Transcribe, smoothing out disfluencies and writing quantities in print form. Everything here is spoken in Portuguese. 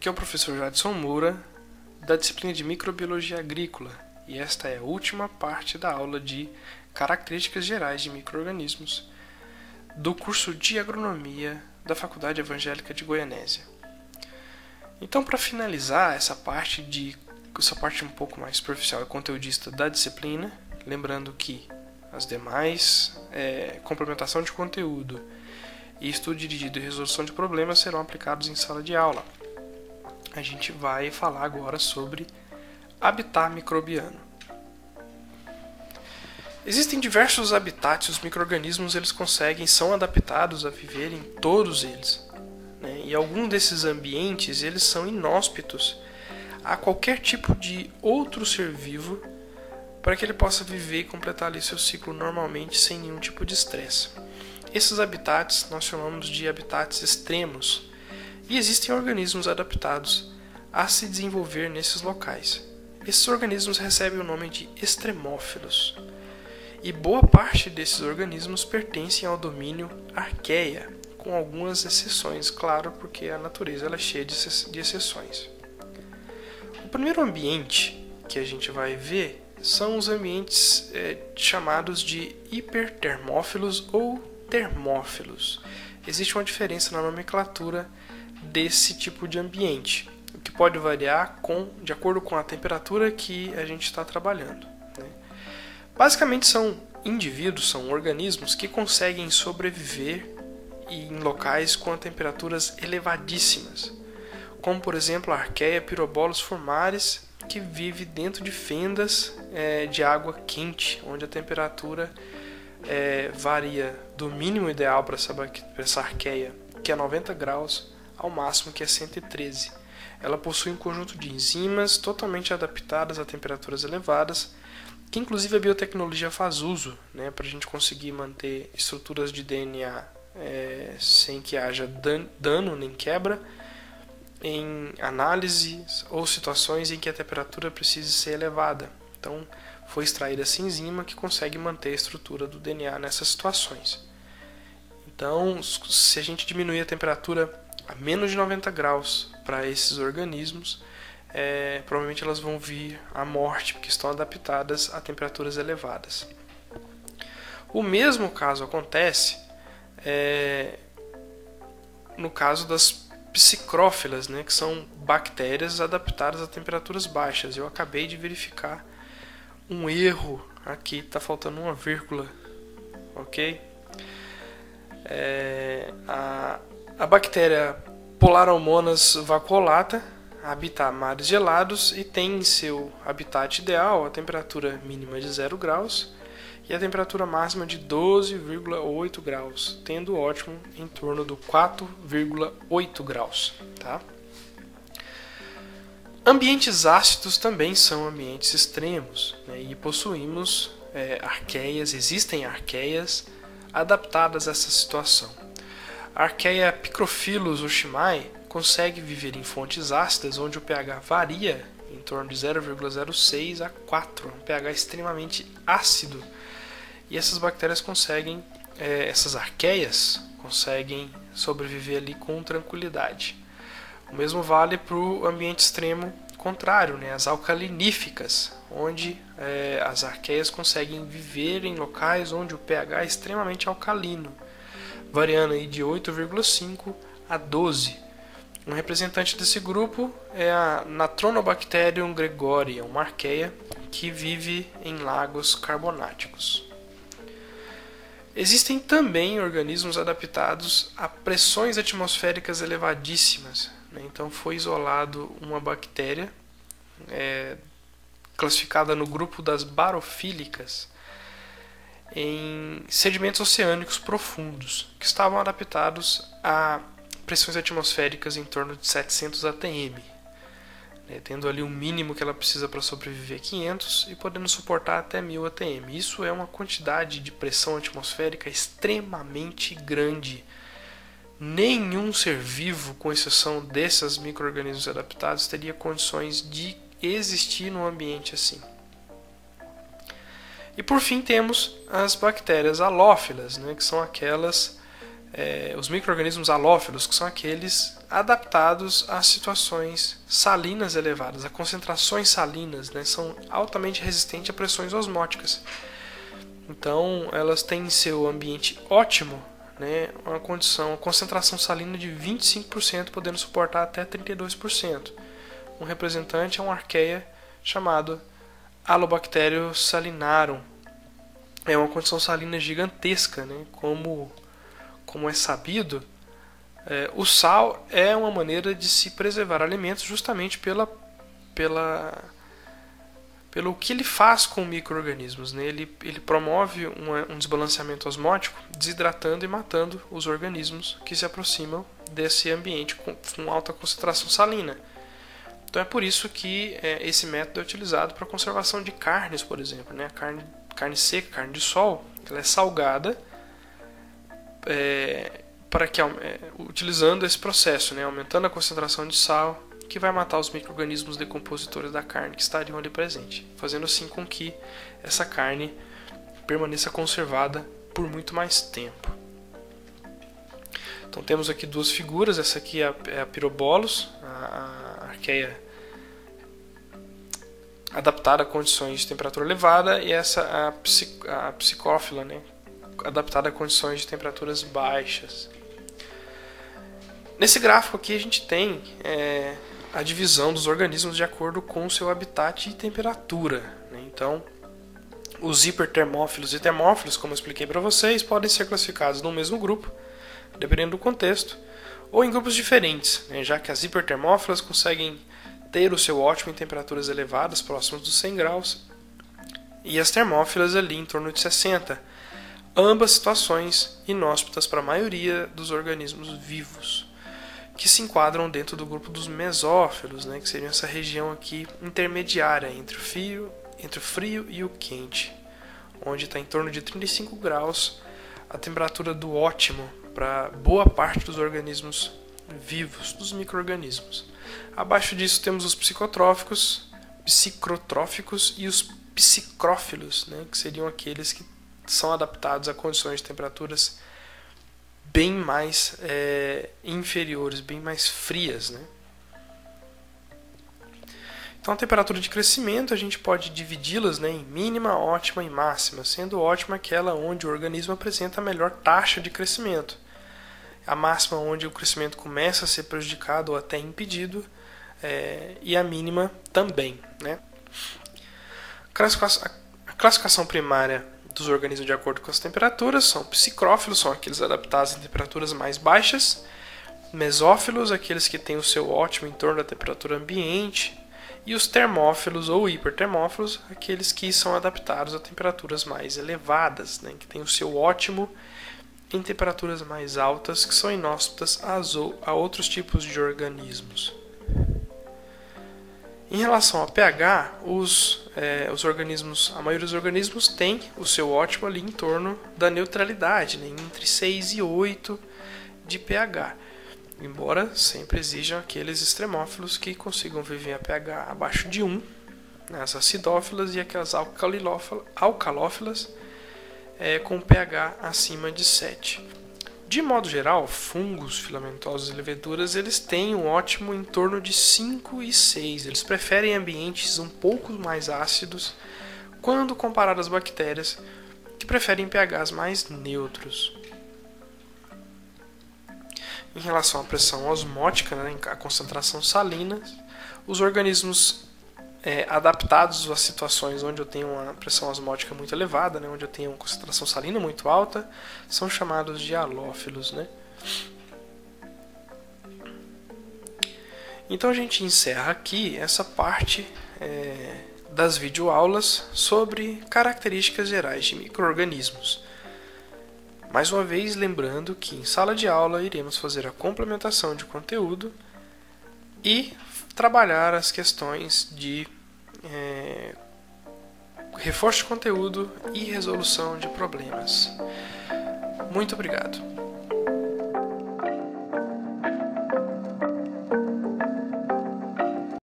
Aqui é o professor Jadson Moura, da disciplina de Microbiologia Agrícola, e esta é a última parte da aula de Características Gerais de Micro-organismos do curso de Agronomia da Faculdade Evangélica de Goianésia. Então, para finalizar essa parte um pouco mais superficial e conteudista da disciplina, lembrando que as demais complementação de conteúdo e estudo dirigido e resolução de problemas serão aplicados em sala de aula. A gente vai falar agora sobre habitat microbiano. Existem diversos habitats, os micro-organismos são adaptados a viver em todos eles, né? E alguns desses ambientes eles são inóspitos a qualquer tipo de outro ser vivo para que ele possa viver e completar ali seu ciclo normalmente sem nenhum tipo de estresse. Esses habitats nós chamamos de habitats extremos e existem organismos adaptados a se desenvolver nesses locais. Esses organismos recebem o nome de extremófilos. E boa parte desses organismos pertencem ao domínio Archaea, com algumas exceções, claro, porque a natureza ela é cheia de exceções. O primeiro ambiente que a gente vai ver são os ambientes chamados de hipertermófilos ou termófilos. Existe uma diferença na nomenclatura desse tipo de ambiente, o que pode variar de acordo com a temperatura que a gente está trabalhando, né? Basicamente são indivíduos, são organismos que conseguem sobreviver em locais com temperaturas elevadíssimas, como por exemplo a Archaea pyrobolus formaris, que vive dentro de fendas de água quente, onde a temperatura varia do mínimo ideal para essa Archaea, que é 90 graus, ao máximo, que é 113. Ela possui um conjunto de enzimas totalmente adaptadas a temperaturas elevadas, que inclusive a biotecnologia faz uso, né, para a gente conseguir manter estruturas de DNA sem que haja dano nem quebra, em análises ou situações em que a temperatura precise ser elevada. Então, foi extraída essa enzima que consegue manter a estrutura do DNA nessas situações. Então, se a gente diminuir a temperatura a menos de 90 graus para esses organismos, provavelmente elas vão vir à morte, porque estão adaptadas a temperaturas elevadas. O mesmo caso acontece no caso das psicrófilas, né, que são bactérias adaptadas a temperaturas baixas. Eu acabei de verificar um erro aqui, está faltando uma vírgula, ok? A bactéria Polariomonas vacuolata habita mares gelados e tem em seu habitat ideal a temperatura mínima de 0 graus e a temperatura máxima de 12,8 graus, tendo ótimo em torno do 4,8 graus. Tá? Ambientes ácidos também são ambientes extremos, né, e possuímos existem arqueias adaptadas a essa situação. A Archaea picrophilus oshimai consegue viver em fontes ácidas onde o pH varia em torno de 0,06 a 4, um pH extremamente ácido. E essas bactérias essas arqueias conseguem sobreviver ali com tranquilidade. O mesmo vale para o ambiente extremo contrário, né? As alcaliníficas, onde as arqueias conseguem viver em locais onde o pH é extremamente alcalino, variando aí de 8,5 a 12. Um representante desse grupo é a Natronobacterium gregoria, uma arqueia que vive em lagos carbonáticos. Existem também organismos adaptados a pressões atmosféricas elevadíssimas, né? Então foi isolado uma bactéria classificada no grupo das barofílicas em sedimentos oceânicos profundos, que estavam adaptados a pressões atmosféricas em torno de 700 atm, né, tendo ali um mínimo que ela precisa para sobreviver 500 e podendo suportar até 1000 atm. Isso é uma quantidade de pressão atmosférica extremamente grande. Nenhum ser vivo, com exceção desses micro-organismos adaptados, teria condições de existir num ambiente assim. E por fim temos as bactérias halófilas, né, que são aquelas os micro-organismos halófilos, que são aqueles adaptados a situações salinas elevadas, a concentrações salinas, né, são altamente resistentes a pressões osmóticas. Então, elas têm em seu ambiente ótimo, né, uma concentração salina de 25%, podendo suportar até 32%. Um representante é um arqueia chamado Halobacterium salinarum. É uma condição salina gigantesca, né, como é sabido. O sal é uma maneira de se preservar alimentos justamente pelo que ele faz com micro-organismos, né? Ele promove um desbalanceamento osmótico, desidratando e matando os organismos que se aproximam desse ambiente com alta concentração salina. Então é por isso que esse método é utilizado para a conservação de carnes, por exemplo, né? Carne seca, carne de sol, ela é salgada utilizando esse processo, né? Aumentando a concentração de sal, que vai matar os micro-organismos decompositores da carne que estariam ali presentes, fazendo assim com que essa carne permaneça conservada por muito mais tempo. Então temos aqui duas figuras, essa aqui é a Pyrobolus, a arqueia adaptada a condições de temperatura elevada, e essa a Psicófila, né, adaptada a condições de temperaturas baixas. Nesse gráfico aqui a gente tem a divisão dos organismos de acordo com o seu habitat e temperatura, né? Então, os hipertermófilos e termófilos, como eu expliquei para vocês, podem ser classificados no mesmo grupo, dependendo do contexto, ou em grupos diferentes, né? Já que as hipertermófilas conseguem ter o seu ótimo em temperaturas elevadas, próximas dos 100 graus, e as termófilas ali em torno de 60, ambas situações inóspitas para a maioria dos organismos vivos, que se enquadram dentro do grupo dos mesófilos, né, que seria essa região aqui intermediária entre o frio e o quente, onde está em torno de 35 graus a temperatura do ótimo para boa parte dos organismos vivos, dos micro-organismos. Abaixo disso temos os psicotróficos e os psicrófilos, né, que seriam aqueles que são adaptados a condições de temperaturas bem mais inferiores, bem mais frias, né? Então a temperatura de crescimento a gente pode dividi-las, né, em mínima, ótima e máxima, sendo ótima aquela onde o organismo apresenta a melhor taxa de crescimento, a máxima onde o crescimento começa a ser prejudicado ou até impedido, e a mínima também, né? A classificação primária dos organismos de acordo com as temperaturas são psicrófilos, são aqueles adaptados a temperaturas mais baixas, mesófilos, aqueles que têm o seu ótimo em torno da temperatura ambiente, e os termófilos ou hipertermófilos, aqueles que são adaptados a temperaturas mais elevadas, né, que têm o seu ótimo em temperaturas mais altas, que são inóspitas a outros tipos de organismos. Em relação ao pH, a maioria dos organismos tem o seu ótimo ali em torno da neutralidade, né, entre 6 e 8 de pH. Embora sempre exijam aqueles extremófilos que consigam viver a pH abaixo de 1, né, as acidófilas e aquelas alcalófilas com pH acima de 7. De modo geral, fungos, filamentosos e leveduras, eles têm um ótimo em torno de 5 e 6. Eles preferem ambientes um pouco mais ácidos quando comparado às bactérias, que preferem pHs mais neutros. Em relação à pressão osmótica, né, a concentração salina, os organismos adaptados a situações onde eu tenho uma pressão osmótica muito elevada, né, onde eu tenho uma concentração salina muito alta, são chamados de halófilos, né? Então a gente encerra aqui essa parte das videoaulas sobre características gerais de micro-organismos. Mais uma vez, lembrando que em sala de aula iremos fazer a complementação de conteúdo e trabalhar as questões de reforço de conteúdo e resolução de problemas. Muito obrigado.